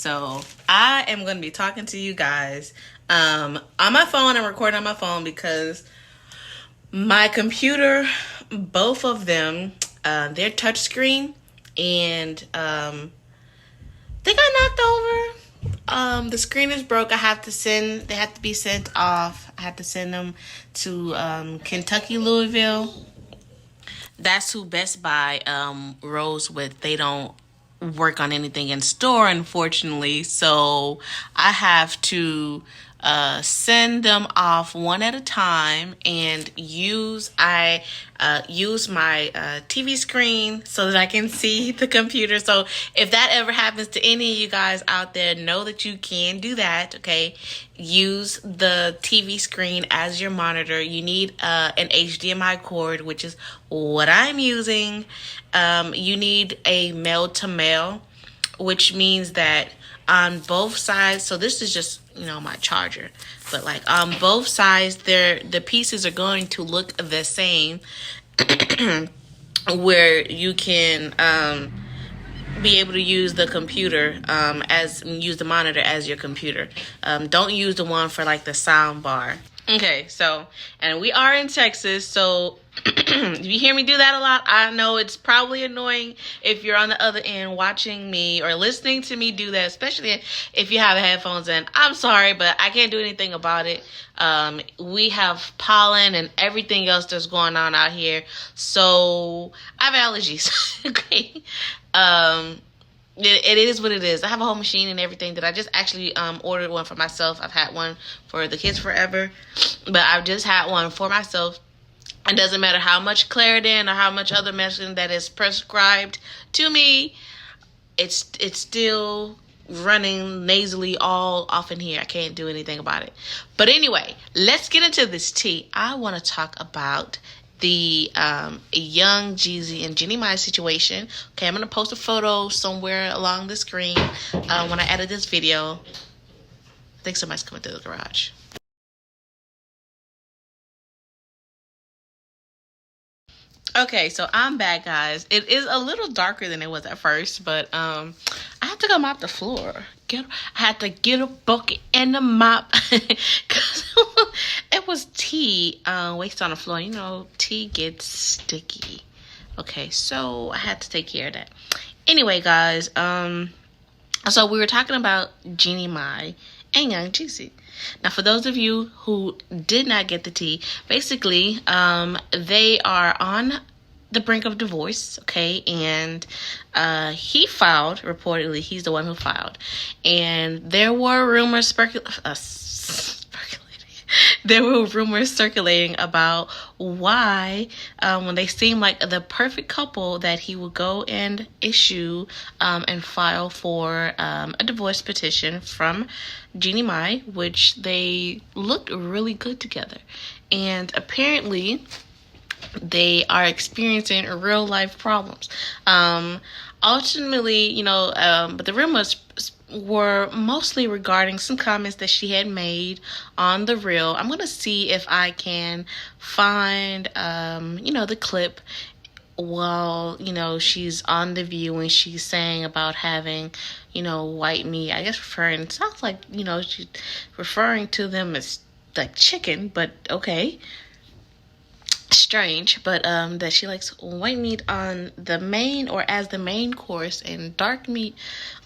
So I am going to be talking to you guys on my phone and recording on my phone because my computer, both of them, they're touchscreen, and they got knocked over. The screen is broke. They have to be sent off. I have to send them to Kentucky, Louisville. That's who Best Buy rolls with. They don't work on anything in store, unfortunately. So I have to send them off one at a time and use my TV screen so that I can see the computer. So if that ever happens to any of you guys out there, know that you can do that. Okay, use the TV screen as your monitor. You need an HDMI cord, which is what I'm using. You need a male to male, which means that on both sides, so this is just, my charger, but like on both sides, the pieces are going to look the same, where you can be able to use the computer use the monitor as your computer. Don't use the one for like the sound bar. Okay, so, and we are in Texas, so if you hear me do that a lot, I know it's probably annoying if you're on the other end watching me or listening to me do that, especially if you have headphones in. I'm sorry, but I can't do anything about it. We have pollen and everything else that's going on out here, so I have allergies. Okay. It is what it is. I have a whole machine and everything that I just actually ordered one for myself. I've had one for the kids forever, but I've just had one for myself. It doesn't matter how much Claritin or how much other medicine that is prescribed to me, it's still running nasally all off in here. I can't do anything about it. But anyway, let's get into this tea. I want to talk about the Young Jeezy and Jeannie Mai situation. Okay, I'm going to post a photo somewhere along the screen when I edit this video. I think somebody's coming through the garage. Okay, so I'm back, guys. It is a little darker than it was at first, but I have to go mop the floor. I had to get a bucket and a mop because it was tea wasted on the floor. Tea gets sticky. Okay, so I had to take care of that. Anyway, guys, so we were talking about Jeannie Mai and Young Jeezy. Now, for those of you who did not get the tea, basically, they are on the brink of divorce, okay? And he filed, reportedly, he's the one who filed. And there were rumors circulating about why, when they seemed like the perfect couple, that he would go and issue and file for a divorce petition from Jeannie Mai, which they looked really good together. And apparently they are experiencing real life problems. Ultimately, but the rumors were mostly regarding some comments that she had made on the reel. I'm going to see if I can find, the clip while, she's on The View and she's saying about having, white meat. I guess it sounds like, she's referring to them as like chicken, but okay. Strange, but that she likes white meat on the main or as the main course and dark meat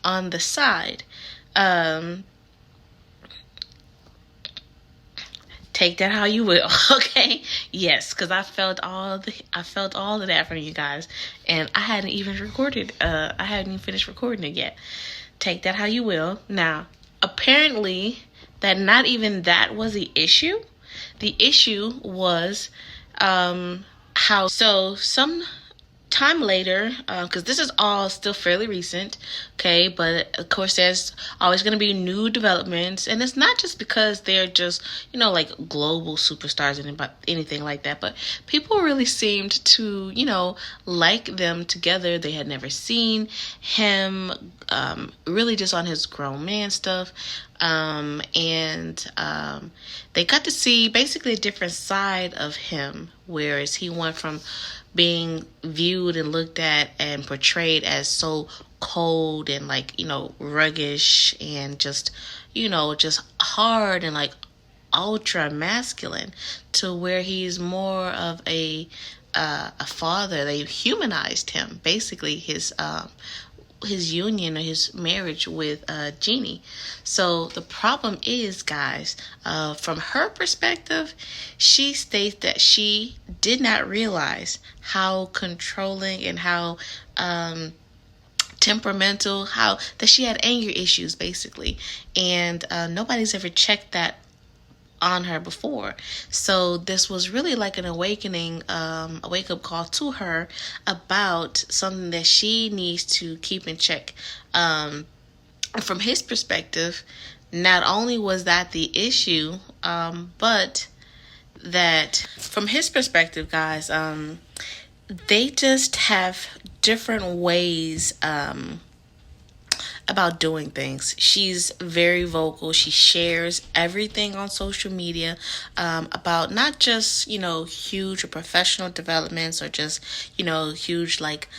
on the side. Take that how you will, okay? Yes, because I felt all of that from you guys, and I hadn't even recorded. I hadn't even finished recording it yet. Take that how you will. Now, apparently, that not even that was the issue. The issue was how some time later, because this is all still fairly recent, okay, but of course there's always going to be new developments, and it's not just because they're just like global superstars and anything like that, but people really seemed to like them together. They had never seen him really just on his grown man stuff, and they got to see basically a different side of him whereas he went from being viewed and looked at and portrayed as so cold and like, ruggish and just, just hard and like ultra masculine, to where he's more of a father. They humanized him, basically his union or his marriage with Jeannie. So the problem is, guys, from her perspective, she states that she did not realize how controlling and how temperamental, how that she had anger issues, basically, and nobody's ever checked that on her before. So this was really like an awakening, a wake-up call to her about something that she needs to keep in check. From his perspective, not only was that the issue, but that from his perspective, guys, they just have different ways about doing things. She's very vocal. She shares everything on social media, about not just, huge or professional developments or just, huge like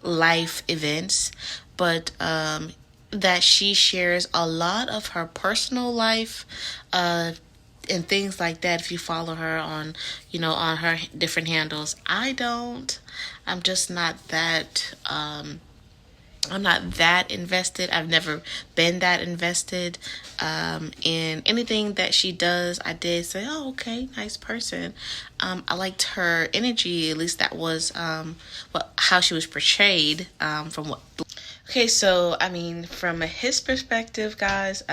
life events, but that she shares a lot of her personal life and things like that. If you follow her on, on her different handles. I don't. I'm just not that I'm not that invested. I've never been that invested in anything that she does. I did say, oh, okay, nice person. I liked her energy. At least that was how she was portrayed from what. Okay, so, from his perspective, guys,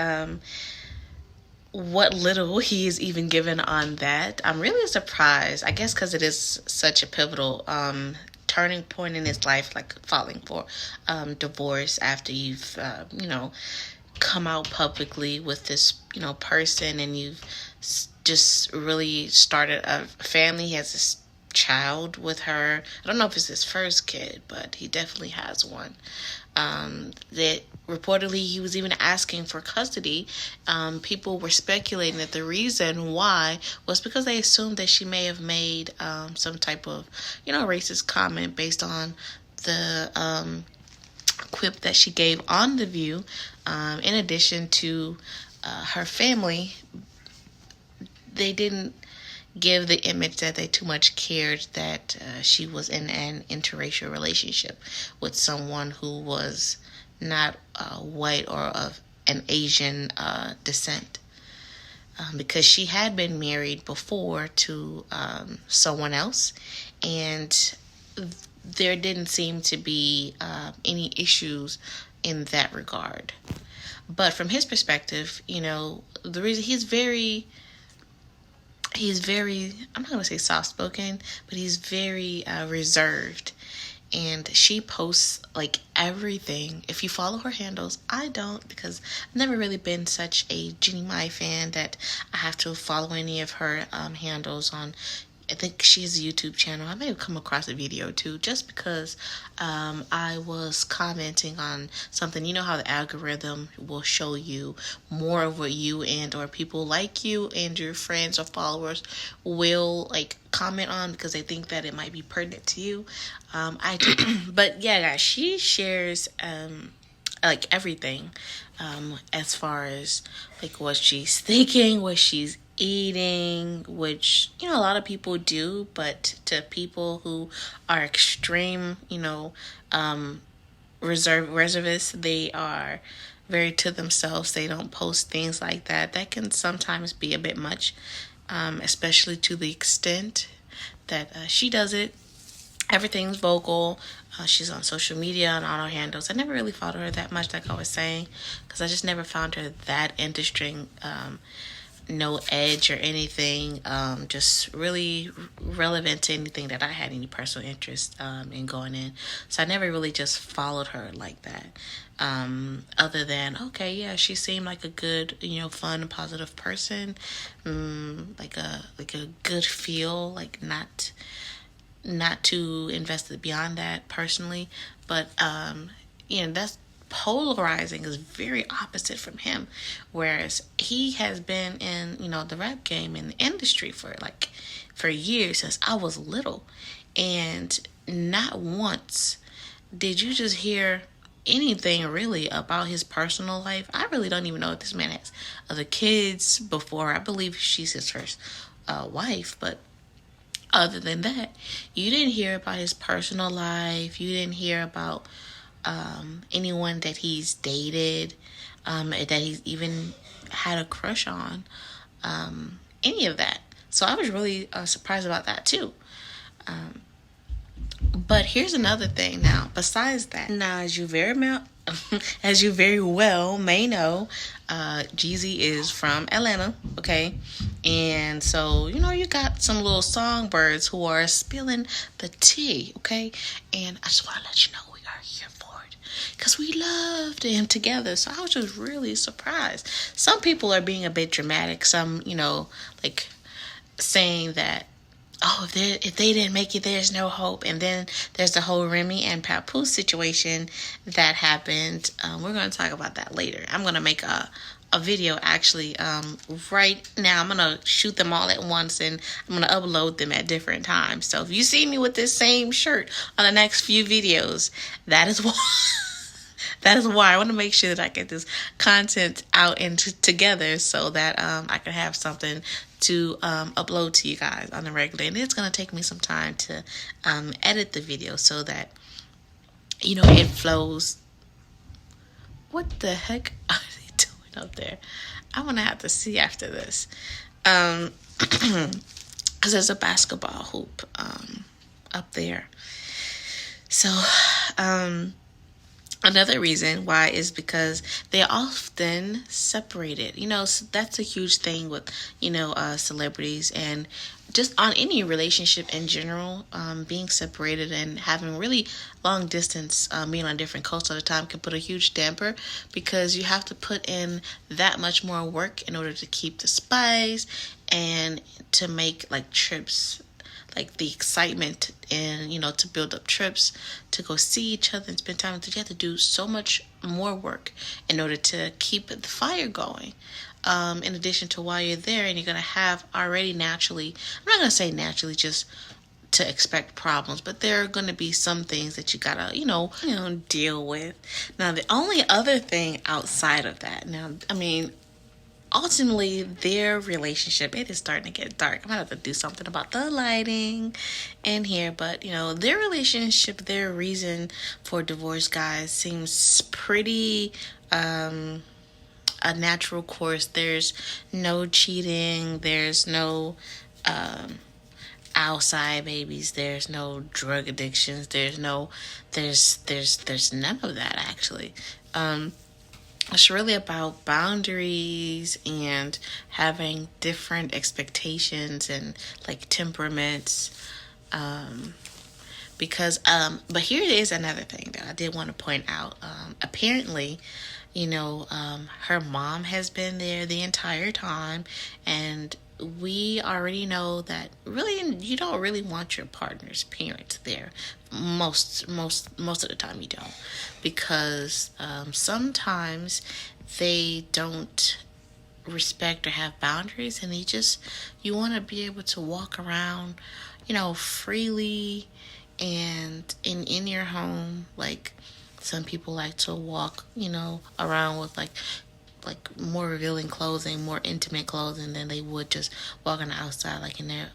what little he is even given on that, I'm really surprised. I guess because it is such a pivotal turning point in his life, like filing for divorce after you've come out publicly with this person, and you've just really started a family. He has this child with her. I don't know if it's his first kid, but he definitely has one. That reportedly he was even asking for custody. People were speculating that the reason why was because they assumed that she may have made some type of racist comment based on the quip that she gave on The View. In addition to her family, they didn't give the image that they too much cared that she was in an interracial relationship with someone who was not white or of an Asian descent. Because she had been married before to someone else, and there didn't seem to be any issues in that regard. But from his perspective, the reason he's very, I'm not going to say soft-spoken, but he's very reserved. And she posts like everything. If you follow her handles, I don't, because I've never really been such a Jeannie Mai fan that I have to follow any of her handles on. I think she has a YouTube channel. I may have come across a video too, just because I was commenting on something. You know how the algorithm will show you more of what you and or people like you and your friends or followers will like comment on, because they think that it might be pertinent to you. I do. But yeah, guys, she shares like everything as far as like what she's thinking, what she's eating, which a lot of people do, but to people who are extreme reservists, they are very to themselves. They don't post things like that can sometimes be a bit much, especially to the extent that she does it. Everything's vocal. She's on social media and on her handles. I never really followed her that much, like I was saying, because I just never found her that interesting. No edge or anything, just really relevant to anything that I had any personal interest in going in. So I never really just followed her like that. Other than, okay, yeah, she seemed like a good, fun and positive person. Like a good feel, like not too invested beyond that personally. But that's polarizing, is very opposite from him. Whereas he has been in, the rap game and the industry for years, since I was little. And not once did you just hear anything really about his personal life. I really don't even know if this man has other kids before. I believe she's his first wife, but other than that, you didn't hear about his personal life. You didn't hear about anyone that he's dated, that he's even had a crush on, any of that. So I was really surprised about that too. But here's another thing now, besides that. Now, as you very well may know, Jeezy is from Atlanta, okay? And so, you got some little songbirds who are spilling the tea, okay? And I just want to let you know we are here for it, because we loved him together. So I was just really surprised. Some people are being a bit dramatic. Some, saying that, oh, if they didn't make it, there's no hope. And then there's the whole Remy and Papoose situation that happened. We're going to talk about that later. I'm going to make a video actually right now. I'm going to shoot them all at once, and I'm going to upload them at different times. So if you see me with this same shirt on the next few videos, that is why. That is why I want to make sure that I get this content out and together, so that I can have something to upload to you guys on the regular. And it's going to take me some time to edit the video so that, it flows. What the heck are they doing up there? I'm going to have to see after this. Because there's a basketball hoop up there. So, another reason why is because they're often separated. So that's a huge thing with, celebrities, and just on any relationship in general. Being separated and having really long distance, being on different coasts all the time, can put a huge damper, because you have to put in that much more work in order to keep the spice and to make trips, the excitement, and to build up trips to go see each other and spend time with each other. You have to do so much more work in order to keep the fire going. In addition to while you're there, and you're going to have already naturally, I'm not going to say naturally just to expect problems, but there are going to be some things that you got to, deal with. Now, the only other thing outside of that, ultimately, their relationship, it is starting to get dark. I'm going to have to do something about the lighting in here. But, their relationship, their reason for divorce, guys, seems pretty a natural course. There's no cheating. There's no outside babies. There's no drug addictions. There's none of that, actually. It's really about boundaries and having different expectations and temperaments. But here is another thing that I did want to point out. Apparently, her mom has been there the entire time, and we already know that really you don't really want your partner's parents there. Most of the time you don't, because sometimes they don't respect or have boundaries, and you want to be able to walk around, freely and in your home. Some people like to walk, around with more revealing clothing, more intimate clothing than they would just walking outside, in their,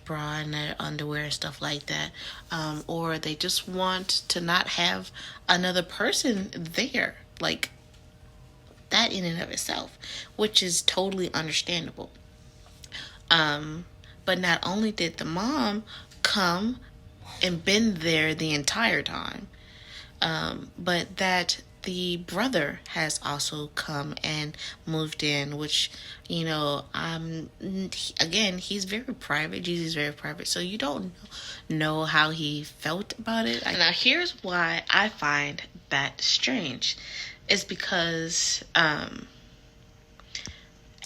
bra and their underwear and stuff like that. Or they just want to not have another person there, that in and of itself, which is totally understandable. But not only did the mom come and been there the entire time, but that the brother has also come and moved in, which, again, he's very private. Jeezy's very private, so you don't know how he felt about it. Now, here's why I find that strange. It's because,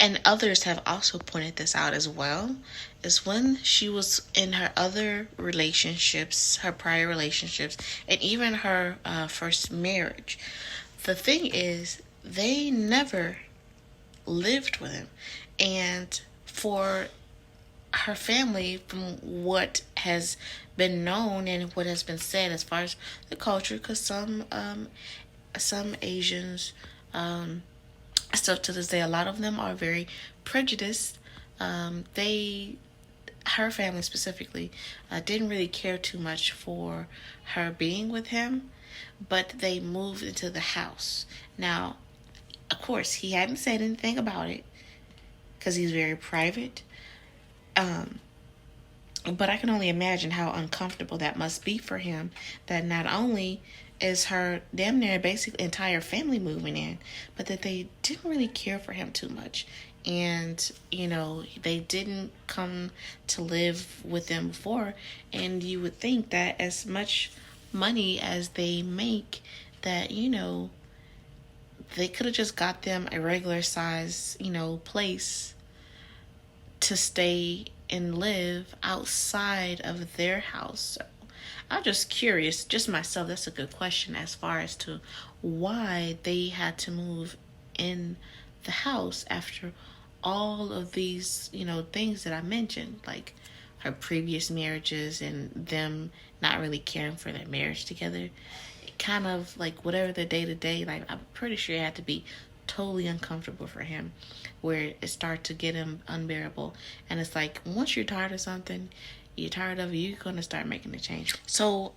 and others have also pointed this out as well, is when she was in her other relationships, her prior relationships, and even her first marriage. The thing is, they never lived with him. And for her family, from what has been known and what has been said as far as the culture, because some Asians, still to this day, a lot of them are very prejudiced. Her family specifically, didn't really care too much for her being with him, but they moved into the house. Now, of course, he hadn't said anything about it because he's very private. But I can only imagine how uncomfortable that must be for him, that not only is her damn near basically entire family moving in, but that they didn't really care for him too much. And, they didn't come to live with them before. And you would think that as much money as they make, that, they could have just got them a regular size, place to stay and live outside of their house. So I'm just curious, just myself, that's a good question as far as to why they had to move in the house after all of these, things that I mentioned, like her previous marriages and them not really caring for their marriage together. Kind of like whatever the day-to-day, like I'm pretty sure it had to be totally uncomfortable for him, where it started to get him unbearable. And it's like, once you're tired of something, you're tired of it, you're going to start making a change. So,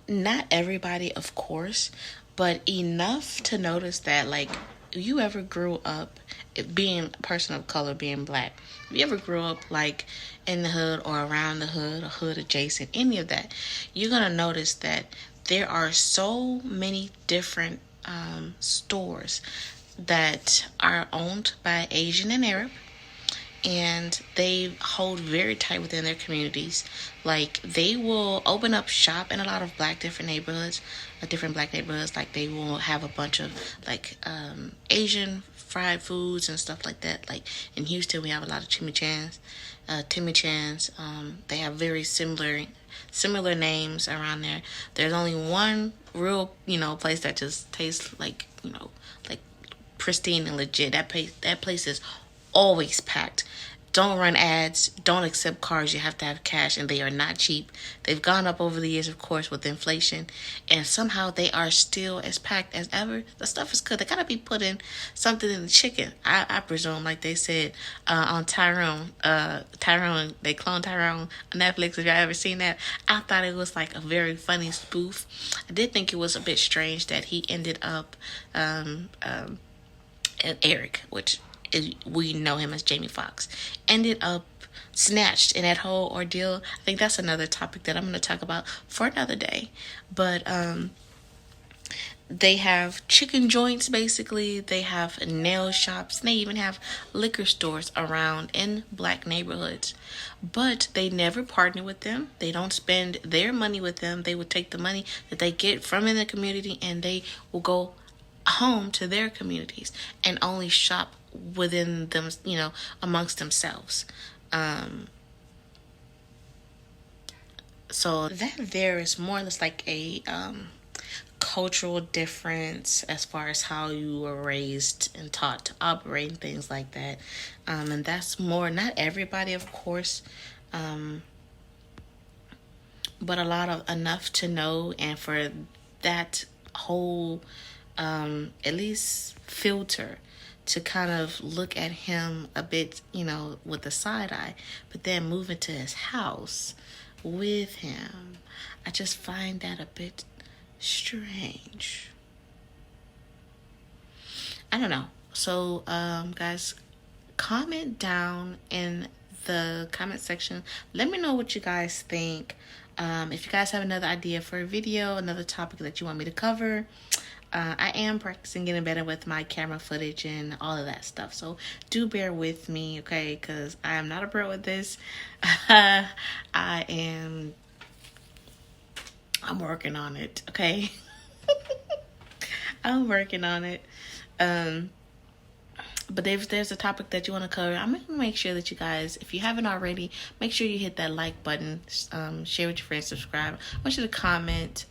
not everybody, of course, but enough to notice that, like, you ever grew up being a person of color, being black, if you ever grew up like in the hood or around the hood or hood adjacent, any of that, you're going to notice that there are so many different stores that are owned by Asian and Arab, and they hold very tight within their communities. Like, they will open up shop in a lot of different neighborhoods. Like, they will have a bunch of like Asian fried foods and stuff like that. Like in Houston, we have a lot of chimichangas. They have very similar names around there. There's only one real place that just tastes like like pristine and legit. That place is always packed. Don't run ads. Don't accept cards. You have to have cash, and they are not cheap. They've gone up over the years, of course, with inflation, and somehow they are still as packed as ever. The stuff is good. They gotta be putting something in the chicken, I presume, like they said on Tyrone. They cloned Tyrone on Netflix. If y'all ever seen that, I thought it was like a very funny spoof. I did think it was a bit strange that he ended up Eric, which we know him as Jamie Foxx, ended up snatched in that whole ordeal. I think that's another topic that I'm going to talk about for another day. But they have chicken joints, basically. They have nail shops. They even have liquor stores around in black neighborhoods. But they never partner with them. They don't spend their money with them. They would take the money that they get from in the community, and they will go home to their communities and only shop within them, amongst themselves. So that there is more or less like a cultural difference as far as how you were raised and taught to operate and things like that. And that's more, not everybody, of course, but a lot of enough to know, and for that whole at least filter to kind of look at him a bit, with a side eye, but then move into his house with him. I just find that a bit strange. I don't know. So, guys, comment down in the comment section. Let me know what you guys think. If you guys have another idea for a video, another topic that you want me to cover, I am practicing getting better with my camera footage and all of that stuff. So do bear with me, okay? Because I am not a pro at this. I'm working on it, okay? I'm working on it. But if there's a topic that you want to cover, I'm going to make sure that you guys, if you haven't already, make sure you hit that like button, share with your friends, subscribe. I want you to comment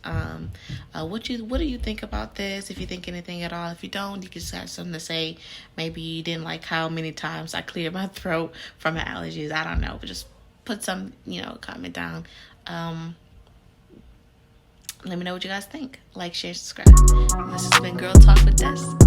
what do you think about this, if you think anything at all. If you don't, you can just have something to say. Maybe you didn't like how many times I cleared my throat from my allergies. I don't know, but just put some, comment down. Let me know what you guys think. Like, share, subscribe. This has been Girl Talk with Des.